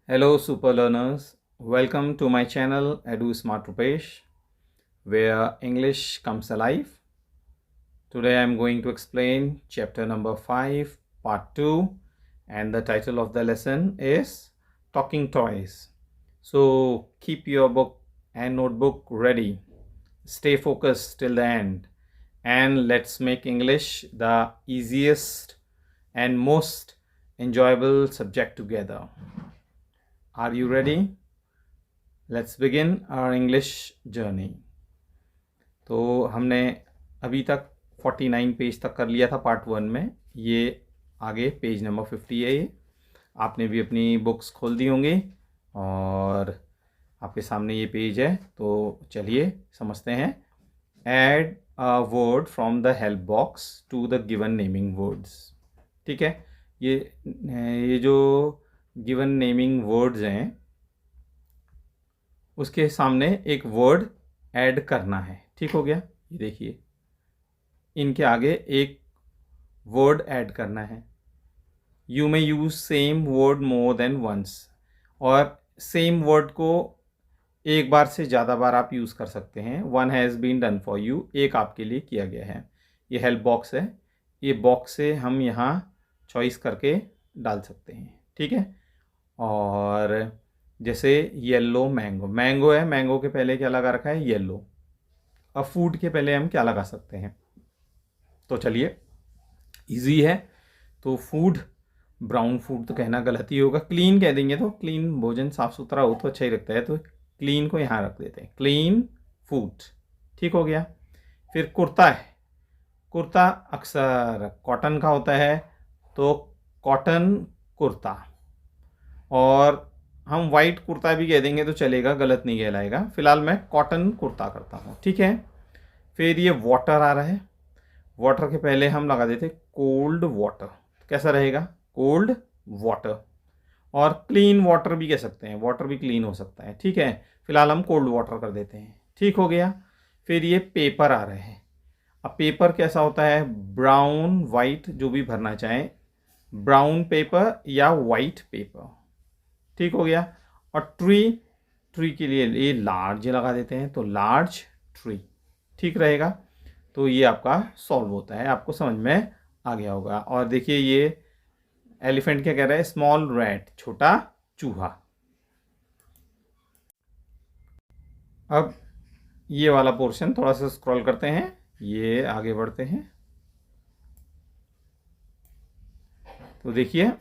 Hello, super learners. Welcome to my channel Edu Smart Rupesh, where English comes alive. Today I'm going to explain chapter number 5, part 2, and the title of the lesson is Talking Toys. So keep your book and notebook ready. Stay focused till the end, and let's make English the easiest and most enjoyable subject together. Are you ready? Let's begin our English journey. तो हमने अभी तक 49 page तक कर लिया था part 1 में. ये आगे पेज नंबर 50 है. ये आपने भी अपनी बुक्स खोल दी होंगी और आपके सामने ये पेज है. तो चलिए समझते हैं. Add a word from the help box to the given naming words. ठीक है. ये जो गिवन नेमिंग वर्ड्स हैं उसके सामने एक वर्ड ऐड करना है. ठीक हो गया. ये देखिए, इनके आगे एक वर्ड ऐड करना है. You may use same word more than once. और सेम वर्ड को एक बार से ज़्यादा बार आप यूज़ कर सकते हैं. One has been done for you, एक आपके लिए किया गया है. ये हेल्प बॉक्स है. ये बॉक्स से हम यहाँ चॉइस करके डाल सकते हैं. ठीक है. और जैसे येलो मैंगो, मैंगो है, मैंगो के पहले क्या लगा रखा है? येलो. अब फूड के पहले हम क्या लगा सकते हैं? तो चलिए, इजी है. तो फूड, ब्राउन फूड तो कहना गलत ही होगा. क्लीन कह देंगे तो क्लीन, भोजन साफ सुथरा हो तो अच्छा ही लगता है. तो क्लीन को यहाँ रख देते हैं, क्लीन फूड. ठीक हो गया. फिर कुर्ता है. कुर्ता अक्सर कॉटन का होता है, तो कॉटन कुर्ता. और हम वाइट कुर्ता भी कह देंगे तो चलेगा, गलत नहीं कहलाएगा. फिलहाल मैं कॉटन कुर्ता करता हूँ. ठीक है. फिर ये वाटर आ रहा है. वाटर के पहले हम लगा देते कोल्ड वाटर. कैसा रहेगा? Cold water. और क्लीन वाटर भी कह सकते हैं, वाटर भी क्लीन हो सकता है. ठीक है. फिलहाल हम कोल्ड वाटर कर देते हैं. ठीक हो गया. फिर ये पेपर आ रहे हैं. अब पेपर कैसा होता है? ब्राउन, वाइट, जो भी भरना चाहें. ब्राउन पेपर या वाइट पेपर. ठीक हो गया. और ट्री, ट्री के लिए ये लार्ज लगा देते हैं, तो लार्ज ट्री. ठीक रहेगा. तो ये आपका सॉल्व होता है. आपको समझ में आ गया होगा. और देखिए, ये एलिफेंट क्या कह रहा है? स्मॉल रैट, छोटा चूहा. अब ये वाला पोर्शन थोड़ा सा स्क्रॉल करते हैं, ये आगे बढ़ते हैं. तो देखिए,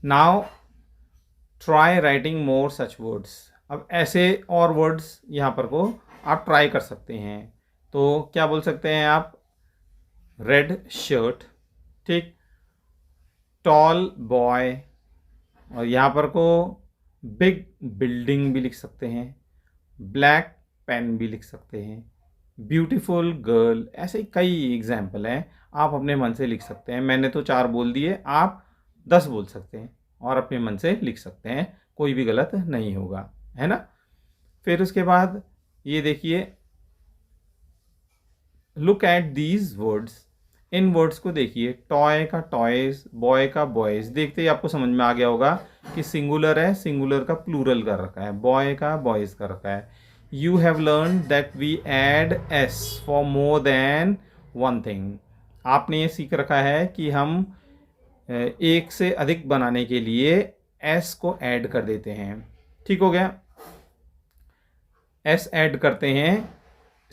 नाउ ट्राई राइटिंग मोर सच वर्ड्स. अब ऐसे और वर्ड्स यहाँ पर को आप ट्राई कर सकते हैं. तो क्या बोल सकते हैं आप? Red shirt. ठीक. Tall boy. और यहाँ पर को बिग बिल्डिंग भी लिख सकते हैं. ब्लैक पेन भी लिख सकते हैं. Beautiful girl. ऐसे कई एग्जाम्पल हैं, आप अपने मन से लिख सकते हैं. मैंने तो 4 बोल दिए, आप 10 बोल सकते हैं और अपने मन से लिख सकते हैं. कोई भी गलत नहीं होगा, है ना. फिर उसके बाद ये देखिए, look at these words. In words को देखिए. टॉय का टॉयज, बॉय का बॉयज. देखते ही आपको समझ में आ गया होगा कि सिंगुलर है, सिंगुलर का प्लूरल कर रखा है. बॉय का बॉयज कर रखा है. You have learn that we add s for more than one thing. आपने ये सीख रखा है कि हम एक से अधिक बनाने के लिए एस को ऐड कर देते हैं. ठीक हो गया. एस ऐड करते हैं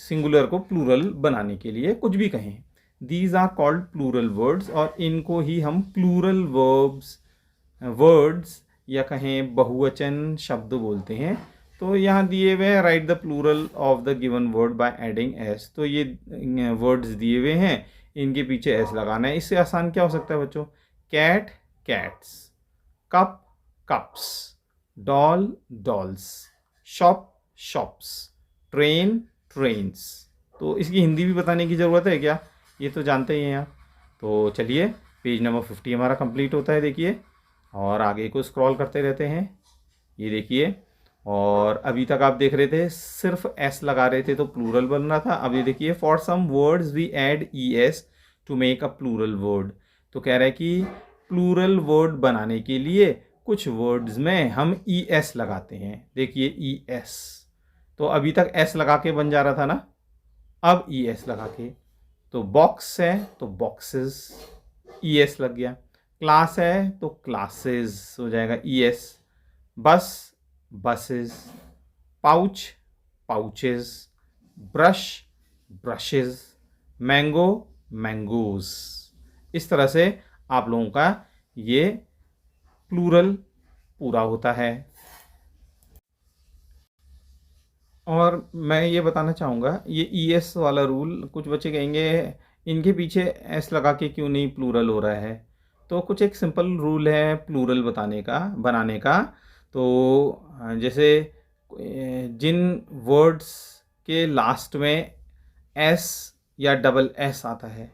सिंगुलर को प्लूरल बनाने के लिए, कुछ भी कहें. These are called plural words. और इनको ही हम प्लूरल वर्ड्स या कहें बहुवचन शब्द बोलते हैं. तो यहाँ दिए हुए हैं, write the plural of the given word by adding s. तो ये वर्ड्स दिए हुए हैं, इनके पीछे एस लगाना है. इससे आसान क्या हो सकता है बच्चों? Cat cats, cup cups, doll dolls, shop shops, train trains. तो इसकी हिंदी भी बताने की ज़रूरत है क्या? ये तो जानते ही हैं आप. तो चलिए, पेज नंबर 50 हमारा कंप्लीट होता है. देखिए, और आगे को स्क्रॉल करते रहते हैं. ये देखिए, और अभी तक आप देख रहे थे सिर्फ एस लगा रहे थे तो प्लूरल बन रहा था. अब ये देखिए, for some words we add e s to make a plural word. तो कह रहा है कि प्लूरल वर्ड बनाने के लिए कुछ वर्ड्स में हम ES लगाते हैं। देखिए ES, तो अभी तक S लगा के बन जा रहा था ना, अब ES लगा के। तो बॉक्स है तो बॉक्सेस, ES लग गया। क्लास है तो क्लासेस हो जाएगा ES। बस, buses. Pouch, pouches. Brush, brushes. Mango, mangoes. इस तरह से आप लोगों का ये प्लूरल पूरा होता है। और मैं ये बताना चाहूँगा, ये ES वाला रूल, कुछ बच्चे कहेंगे इनके पीछे S लगा के क्यों नहीं प्लूरल हो रहा है। तो कुछ एक सिंपल रूल है प्लूरल बनाने का। तो जैसे जिन वर्ड्स के लास्ट में S या डबल S आता है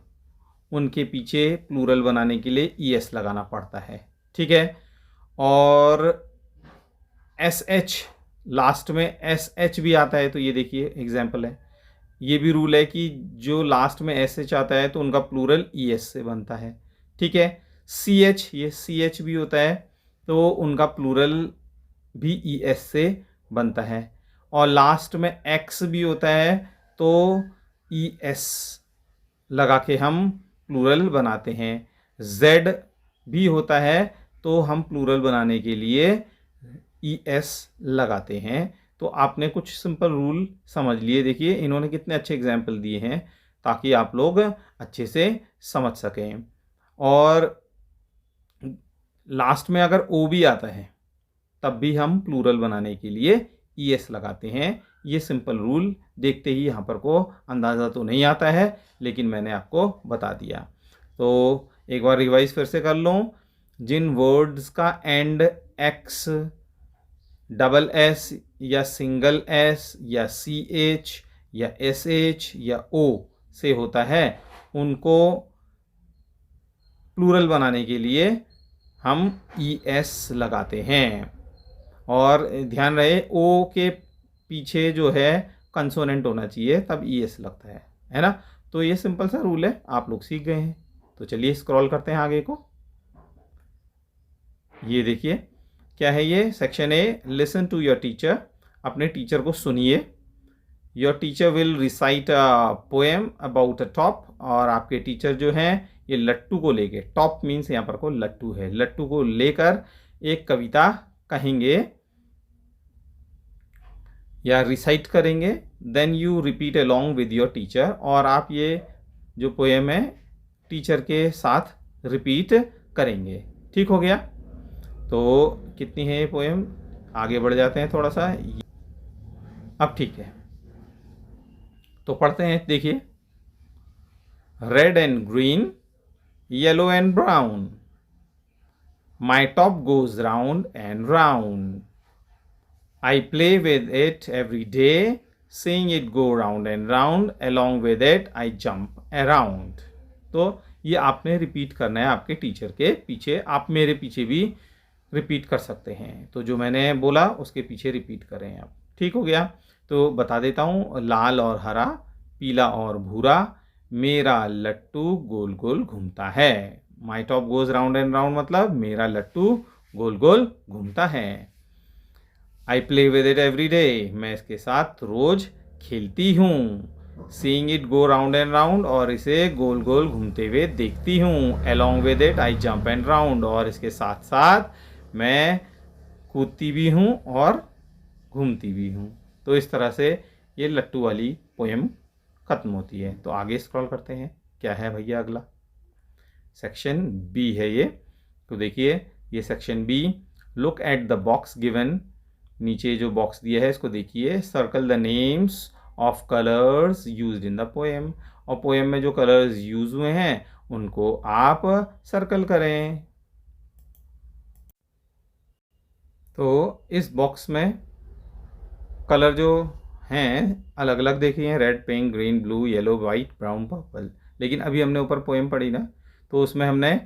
उनके पीछे प्लूरल बनाने के लिए ES लगाना पड़ता है, ठीक है। और SH, लास्ट में SH भी आता है, तो ये देखिए एग्जाम्पल है। ये भी रूल है कि जो लास्ट में SH आता है तो उनका प्लूरल ES से बनता है, ठीक है। CH, ये CH भी होता है तो उनका प्लूरल भी ES से बनता है। और लास्ट में X भी होता है तो ES लगा के हम प्लूरल बनाते हैं। Z भी होता है तो हम प्लूरल बनाने के लिए ES लगाते हैं। तो आपने कुछ सिंपल रूल समझ लिए। देखिए इन्होंने कितने अच्छे एग्जाम्पल दिए हैं ताकि आप लोग अच्छे से समझ सकें। और लास्ट में अगर O भी आता है तब भी हम प्लूरल बनाने के लिए ES लगाते हैं। ये सिंपल रूल देखते ही यहाँ पर को अंदाज़ा तो नहीं आता है, लेकिन मैंने आपको बता दिया। तो एक बार रिवाइज फिर से कर लो। जिन वर्ड्स का एंड X, डबल S या सिंगल S या CH या SH या O से होता है उनको प्लूरल बनाने के लिए हम ES लगाते हैं। और ध्यान रहे O के पीछे जो है कंसोनेंट होना चाहिए, तब ES लगता है ना। तो ये सिंपल सा रूल है, आप लोग सीख गए हैं। तो चलिए स्क्रॉल करते हैं आगे को। ये देखिए क्या है, ये section A, listen to your teacher. अपने टीचर को सुनिए। Your teacher will recite a poem about a top. और आपके टीचर जो हैं ये लट्टू को लेके, टॉप मीन्स यहाँ पर को लट्टू है, लट्टू को लेकर एक कविता कहेंगे या रिसाइट करेंगे। Then you repeat along with your teacher. और आप ये जो पोएम है टीचर के साथ रिपीट करेंगे। ठीक हो गया। तो कितनी है ये पोएम, आगे बढ़ जाते हैं थोड़ा सा। अब ठीक है, तो पढ़ते हैं। देखिए, red and green, yellow and brown, my top goes round and round, I play with it every day, seeing it go round and round, along with it I jump around। तो ये आपने रिपीट करना है आपके teacher के पीछे। आप मेरे पीछे भी रिपीट कर सकते हैं। तो जो मैंने बोला उसके पीछे रिपीट करें आप। ठीक हो गया। तो बता देता हूँ, लाल और हरा, पीला और भूरा, मेरा लट्टू गोल गोल घूमता है। My top goes round and round मतलब मेरा लट्टू गोल गोल घूमता है। I play with it every day, मैं इसके साथ रोज खेलती हूँ। Seeing it go round and round, और इसे गोल गोल घूमते हुए देखती हूँ। Along with it I jump and round, और इसके साथ साथ मैं कूदती भी हूँ और घूमती भी हूँ। तो इस तरह से ये लट्टू वाली पोएम खत्म होती है। तो आगे स्क्रॉल करते हैं, क्या है भैया अगला सेक्शन बी है ये। तो देखिए ये section B, look at the box given. नीचे जो बॉक्स दिया है इसको देखिए। Circle the names of colours used in the poem. और पोएम में जो कलर्स यूज हुए हैं उनको आप सर्कल करें। तो इस बॉक्स में कलर जो हैं अलग अलग देखिए, red, pink, green, blue, yellow, white, brown, purple. लेकिन अभी हमने ऊपर पोएम पढ़ी ना, तो उसमें हमने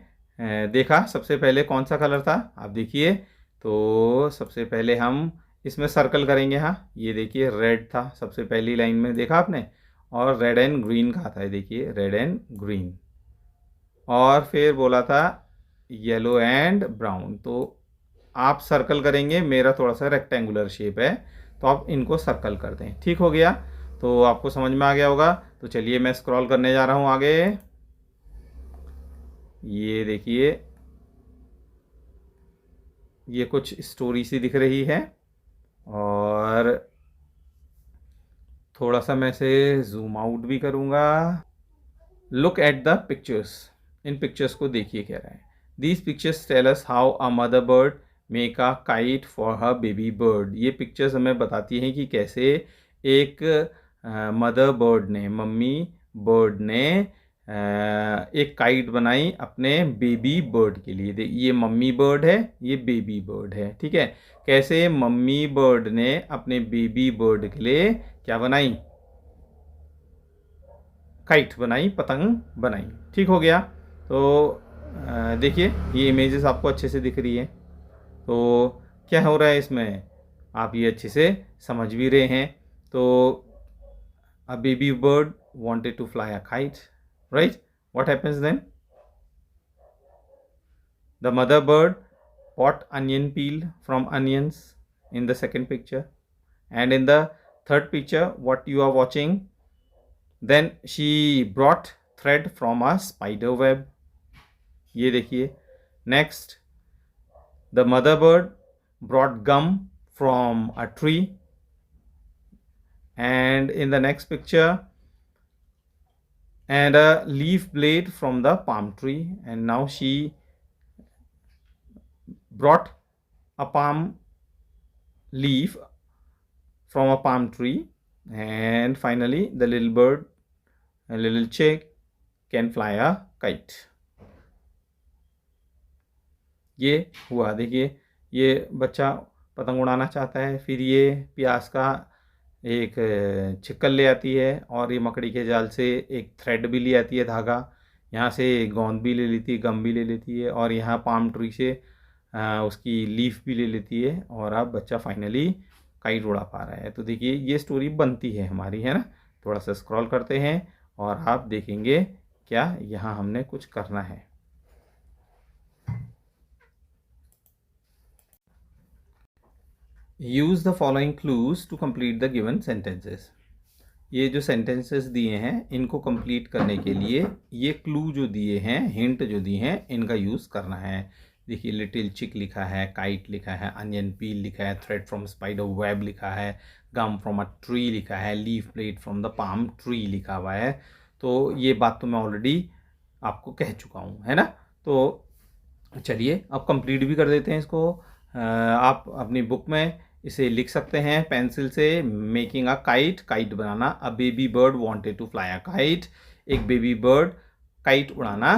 देखा सबसे पहले कौन सा कलर था। आप देखिए, तो सबसे पहले हम इसमें सर्कल करेंगे। हाँ, ये देखिए रेड था सबसे पहली लाइन में, देखा आपने। और रेड एंड ग्रीन कहा था, देखिए रेड एंड ग्रीन। और फिर बोला था येलो एंड ब्राउन। तो आप सर्कल करेंगे, मेरा थोड़ा सा रेक्टेंगुलर शेप है तो आप इनको सर्कल कर दें। ठीक हो गया, तो आपको समझ में आ गया होगा। तो चलिए मैं स्क्रॉल करने जा रहा हूँ आगे। ये देखिए, ये कुछ स्टोरी सी दिख रही है और थोड़ा सा मैं इसे जूम आउट भी करूँगा। लुक एट द पिक्चर्स, इन पिक्चर्स को देखिए क्या रहा है। These pictures tell us how a mother bird make a kite for her baby bird. ये पिक्चर्स हमें बताती हैं कि कैसे एक मदर बर्ड ने, मम्मी बर्ड ने एक काइट बनाई अपने बेबी बर्ड के लिए। ये मम्मी बर्ड है, ये बेबी बर्ड है, ठीक है। कैसे मम्मी बर्ड ने अपने बेबी बर्ड के लिए क्या बनाई, काइट बनाई, पतंग बनाई। ठीक हो गया। तो देखिए ये इमेजेस आपको अच्छे से दिख रही है। तो क्या हो रहा है इसमें, आप ये अच्छे से समझ भी रहे हैं। तो a baby bird wanted to fly a kite, right? What happens then? The mother bird bought onion peel from onions in the second picture, and in the third picture what you are watching, then she brought thread from a spider web. ये देखिए। Next, the mother bird brought gum from a tree, and in the next picture, and a leaf blade from the palm tree, and now she brought a palm leaf from a palm tree, and finally the little bird, a little chick, can fly a kite. ये हुआ, देखिए ये बच्चा पतंग उड़ाना चाहता है, फिर ये प्यास का एक छिक्कल ले आती है और ये मकड़ी के जाल से एक थ्रेड भी ले आती है, धागा, यहाँ से गोंद भी ले लेती है, गम भी ले लेती है, और यहाँ पाम ट्री से उसकी लीफ भी ले लेती है, और अब बच्चा फाइनली काइट उड़ा पा रहा है। तो देखिए ये स्टोरी बनती है हमारी, है ना। थोड़ा सा स्क्रॉल करते हैं और आप देखेंगे क्या यहाँ हमने कुछ करना है। Use the following clues to complete the given sentences. ये जो सेंटेंसेस दिए हैं इनको कंप्लीट करने के लिए ये क्लू जो दिए हैं, हिंट जो दिए हैं, इनका यूज़ करना है। देखिए लिटिल चिक लिखा है, काइट लिखा है, अनियन पील लिखा है, थ्रेड फ्रॉम स्पाइडर वेब लिखा है, गम फ्रॉम अ ट्री लिखा है, leaf blade from the palm tree लिखा हुआ है। तो ये बात तो मैं ऑलरेडी आपको कह चुका हूँ, है ना। तो चलिए अब कंप्लीट भी कर देते हैं इसको। आप अपनी बुक में इसे लिख सकते हैं पेंसिल से। मेकिंग अ काइट, काइट बनाना। A baby bird wanted to fly a kite, एक बेबी बर्ड काइट उड़ाना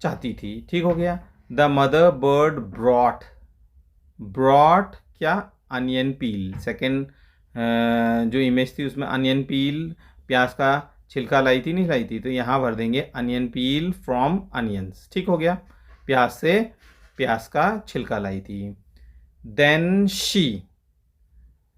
चाहती थी। ठीक हो गया। The mother bird brought, brought क्या, अनियन पील। सेकेंड जो इमेज थी उसमें अनियन पील, प्याज का छिलका लाई थी, नहीं लाई थी, तो यहाँ भर देंगे अनियन पील फ्रॉम अनियंस। ठीक हो गया, प्याज से प्याज का छिलका लाई थी। देन शी,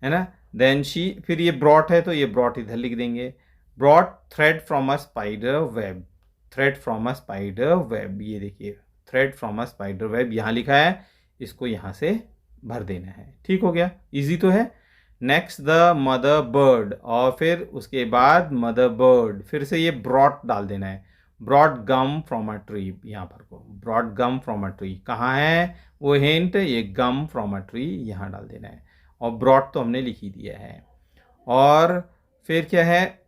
है ना, देन शी, फिर ये ब्रॉट है तो ये ब्रॉट इधर लिख देंगे। Brought thread from a spider web, thread from a spider web, ये देखिए thread from a spider web यहाँ लिखा है, इसको यहाँ से भर देना है। ठीक हो गया, इजी तो है। नेक्स्ट द मदर बर्ड, और फिर उसके बाद मदर बर्ड, फिर से ये ब्रॉट डाल देना है। Brought gum from a tree, यहाँ पर को brought gum from a tree, कहाँ है वो हिंट, ये गम फ्रॉम अ ट्री यहाँ डाल देना है। और ब्रॉट तो हमने लिख ही दिया है। और फिर क्या है,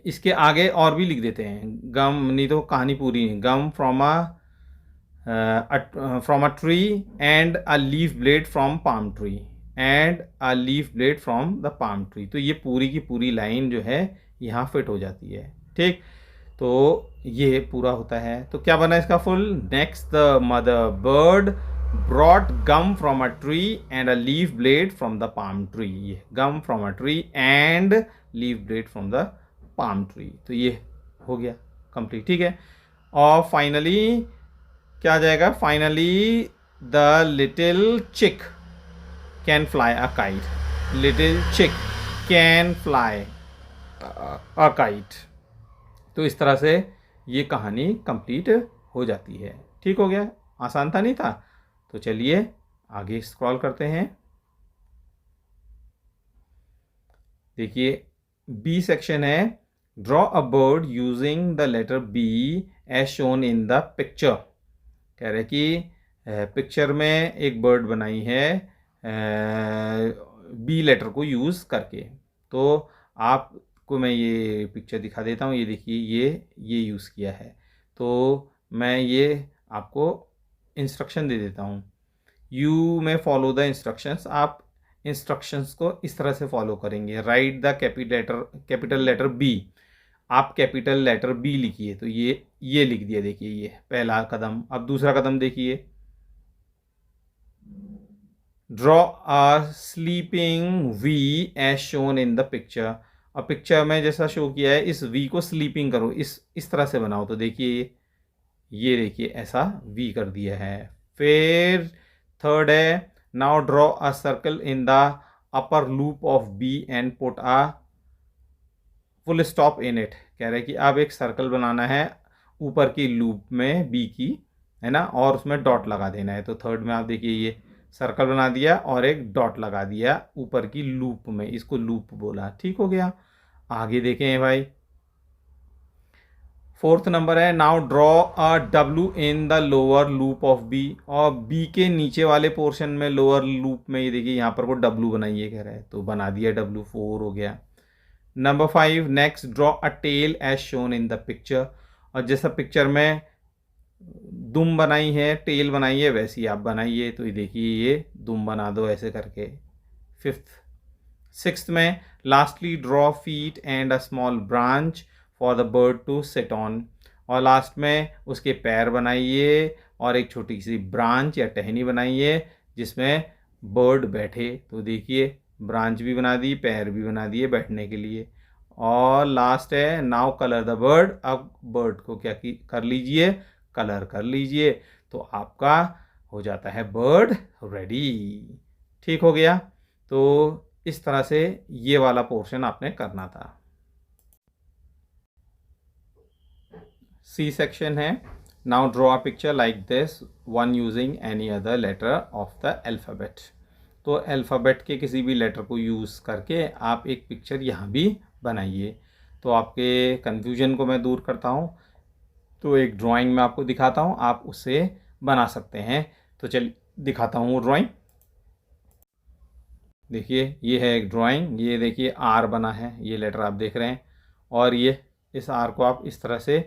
इसके आगे और भी लिख देते हैं, गम, नहीं तो कहानी पूरी नहीं। Gum from a tree and a leaf blade from palm tree, and a leaf blade from the palm tree. तो ये पूरी की पूरी लाइन जो है यहाँ फिट हो जाती है। ठीक, तो ये पूरा होता है। तो क्या बना इसका full, next the mother bird brought gum from a tree and a leaf blade from the palm tree. ये gum from a tree and leaf blade from the palm tree, तो ये हो गया कंप्लीट। ठीक है, और फाइनली क्या आ जाएगा, फाइनली द लिटिल चिक can fly a kite, little चिक कैन फ्लाई अ काइट। तो इस तरह से ये कहानी कंप्लीट हो जाती है। ठीक हो गया, आसान था नहीं था? तो चलिए आगे स्क्रॉल करते हैं। देखिए बी सेक्शन है, draw a bird using the letter B as shown in the picture. कह रहे कि पिक्चर में एक बर्ड बनाई है बी लेटर को यूज़ करके। तो आपको मैं ये पिक्चर दिखा देता हूँ, ये देखिए ये यूज़ किया है। तो मैं ये आपको इंस्ट्रक्शन दे देता हूँ, you may follow the instructions. आप इंस्ट्रक्शंस को इस तरह से फॉलो करेंगे। Write the capital letter B, आप कैपिटल लेटर बी लिखिए। तो ये लिख दिया, देखिए ये पहला कदम। अब दूसरा कदम देखिए, draw a sleeping V as shown in the picture. अब पिक्चर में जैसा शो किया है इस वी को स्लीपिंग करो, इस तरह से बनाओ। तो देखिए ये देखिए ऐसा वी कर दिया है। फिर थर्ड है, now draw a circle in the upper loop of B and put a full stop in it. कह रहे हैं कि अब एक सर्कल बनाना है ऊपर की लूप में बी की, है ना, और उसमें डॉट लगा देना है। तो थर्ड में आप देखिए ये सर्कल बना दिया और एक डॉट लगा दिया ऊपर की लूप में, इसको लूप बोला। ठीक हो गया, आगे देखें भाई। फोर्थ नंबर है, now draw a W in the lower loop of B. और बी के नीचे वाले पोर्शन में लोअर लूप में ये देखिए यहाँ पर वो डब्ल्यू बनाइए कह रहा है, तो बना दिया डब्ल्यू। 4 हो गया। Number 5, next draw a tail as shown in the picture. और जैसा पिक्चर में दुम बनाई है, टेल बनाई है, वैसी आप बनाइए। तो ये देखिए ये दुम बना दो ऐसे करके। 5th। 6th में, lastly draw feet and a small branch for the bird to sit on. और लास्ट में उसके पैर बनाइए और एक छोटी सी ब्रांच या टहनी बनाइए जिसमें बर्ड बैठे। तो देखिए ब्रांच भी बना दी, पैर भी बना दिए बैठने के लिए। और लास्ट है, नाउ कलर द बर्ड। अब बर्ड को क्या कर लीजिए, कलर कर लीजिए। तो आपका हो जाता है बर्ड रेडी। ठीक हो गया। तो इस तरह से ये वाला पोर्शन आपने करना था। सी सेक्शन है, now draw a picture like this one using any other letter of the alphabet. तो अल्फ़ाबेट के किसी भी लेटर को यूज़ करके आप एक पिक्चर यहाँ भी बनाइए। तो आपके कन्फ्यूजन को मैं दूर करता हूँ, तो एक ड्राइंग में आपको दिखाता हूँ, आप उसे बना सकते हैं। तो चलिए दिखाता हूँ ड्राइंग। देखिए ये है एक ड्राइंग, ये देखिए आर बना है, ये लेटर आप देख रहे हैं। और ये इस आर को आप इस तरह से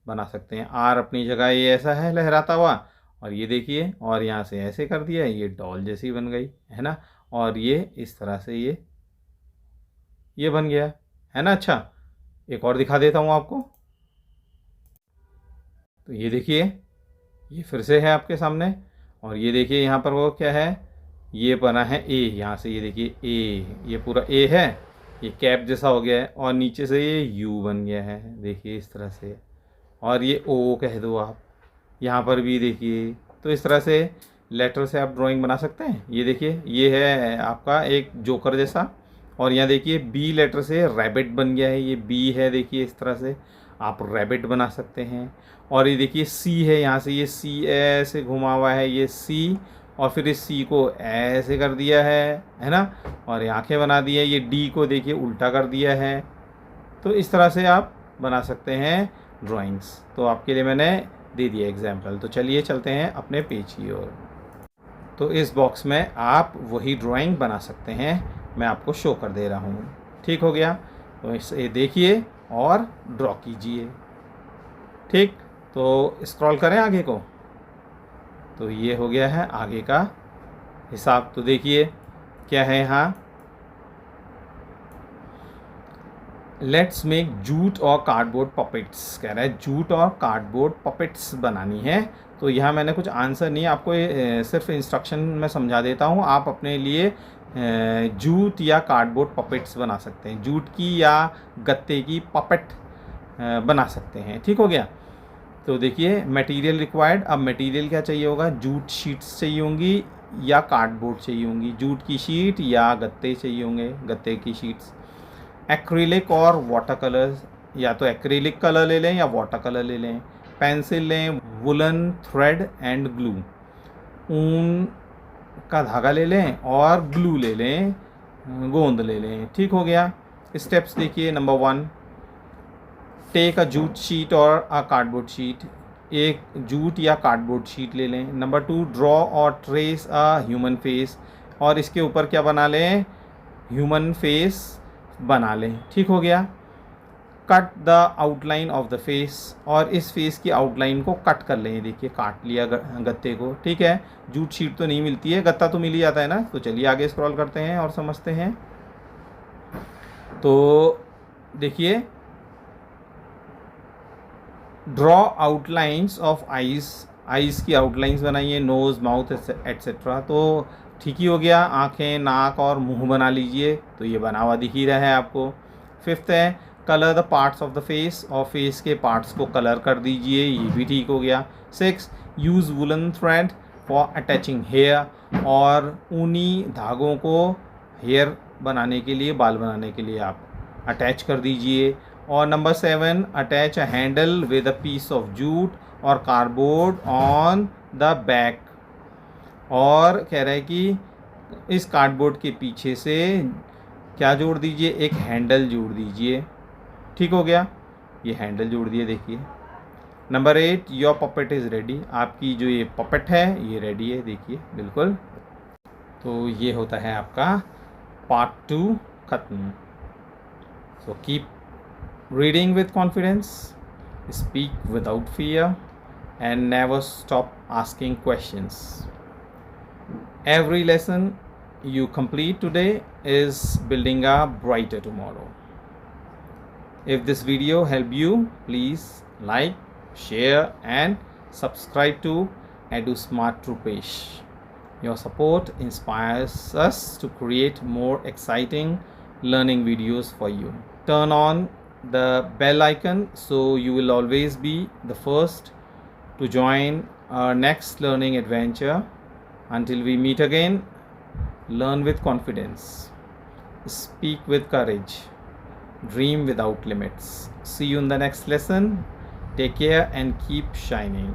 बना सकते हैं। आर अपनी जगह ये ऐसा है लहराता हुआ, और ये देखिए, और यहाँ से ऐसे कर दिया, ये डॉल जैसी बन गई, है ना। और ये इस तरह से ये बन गया, है ना। अच्छा, एक और दिखा देता हूँ आपको। तो ये देखिए ये फिर से है आपके सामने, और ये देखिए यहाँ पर वो क्या है, ये बना है ए। यहाँ से ये देखिए ए, ये पूरा ए है, ये कैप जैसा हो गया है, और नीचे से ये यू बन गया है, देखिए इस तरह से। और ये ओ कह दो आप, यहाँ पर भी देखिए। तो इस तरह से लेटर से आप ड्राइंग बना सकते हैं। ये देखिए ये है आपका एक जोकर जैसा, और यहाँ देखिए बी लेटर से रैबिट बन गया है, ये बी है, देखिए इस तरह से आप रैबिट बना सकते हैं। और ये देखिए सी है, यहाँ से ये सी ऐसे घुमा हुआ है, ये सी, और फिर इस सी को ऐसे कर दिया है ना, और ये आँखें बना दी है। ये डी को देखिए उल्टा कर दिया है। तो इस तरह से आप बना सकते हैं ड्राइंग्स। तो आपके लिए मैंने दे दिया एग्जाम्पल। तो चलिए चलते हैं अपने पेज की ओर। तो इस बॉक्स में आप वही ड्राइंग बना सकते हैं, मैं आपको शो कर दे रहा हूँ। ठीक हो गया, तो इसे देखिए और ड्रॉ कीजिए। ठीक, तो स्क्रॉल करें आगे को। तो ये हो गया है आगे का हिसाब। तो देखिए क्या है यहाँ, लेट्स मेक जूट और कार्डबोर्ड पपेट्स। कह रहा है जूट और कार्डबोर्ड पपेट्स बनानी है। तो यहाँ मैंने कुछ आंसर नहीं, आपको सिर्फ इंस्ट्रक्शन में समझा देता हूँ। आप अपने लिए जूट या कार्डबोर्ड पपेट्स बना सकते हैं, जूट की या गत्ते की पपेट बना सकते हैं। ठीक हो गया। तो देखिए मटेरियल रिक्वायर्ड, अब मटेरियल क्या चाहिए होगा, जूट शीट्स चाहिए होंगी या कार्डबोर्ड चाहिए होंगी, जूट की शीट या गत्ते चाहिए होंगे, गत्ते की शीट्स। एक्रिलिक और वाटर कलर्स, या तो एक्रिलिक कलर ले लें या वाटर कलर ले लें। पेंसिल लें, वुलन थ्रेड एंड ग्लू, ऊन का धागा ले लें और ग्लू ले लें, गोंद ले लें। ठीक हो गया। स्टेप्स देखिए। Number 1, take a jute sheet और अ कार्डबोर्ड शीट, एक जूट या कार्डबोर्ड शीट ले लें। नंबर 2, ड्रॉ और ट्रेस अ ह्यूमन फेस, और इसके ऊपर क्या बना लें, ह्यूमन फेस बना लें। ठीक हो गया। Cut the outline of the face, और इस फेस की आउटलाइन को कट कर लें। देखिए काट लिया गत्ते को। ठीक है। जूट शीट तो नहीं मिलती है, गत्ता तो मिल ही जाता है ना। तो चलिए आगे स्क्रॉल करते हैं और समझते हैं। तो देखिए, draw outlines of eyes, eyes की आउटलाइंस बनाइए, नोज, माउथ एट्सेट्रा। तो ठीक ही हो गया। आंखें, नाक और मुंह बना लीजिए। तो ये बना हुआ दिख ही रहा है आपको। 5th है, colour the parts of the face, और फेस के पार्ट्स को कलर कर दीजिए। ये भी ठीक हो गया। 6, use woollen thread for attaching hair, और ऊनी धागों को हेयर बनाने के लिए, बाल बनाने के लिए आप अटैच कर दीजिए। और number 7, attach a handle with a piece of jute और कार्डबोर्ड ऑन द बैक, और कह रहा है कि इस कार्डबोर्ड के पीछे से क्या जोड़ दीजिए, एक हैंडल जोड़ दीजिए। ठीक हो गया। ये हैंडल जोड़ दिए। देखिए। Number 8, your puppet is ready, आपकी जो ये पपेट है ये रेडी है। देखिए बिल्कुल। तो ये होता है आपका पार्ट 2 खत्म। So keep reading with confidence, speak without fear, and never stop asking questions. Every lesson you complete today is building a brighter tomorrow. If this video helped you, please like, share, and subscribe to EduSmart Rupesh. Your support inspires us to create more exciting learning videos for you. Turn on the bell icon so you will always be the first to join our next learning adventure. Until we meet again, learn with confidence, speak with courage, dream without limits. See you in the next lesson. Take care and keep shining.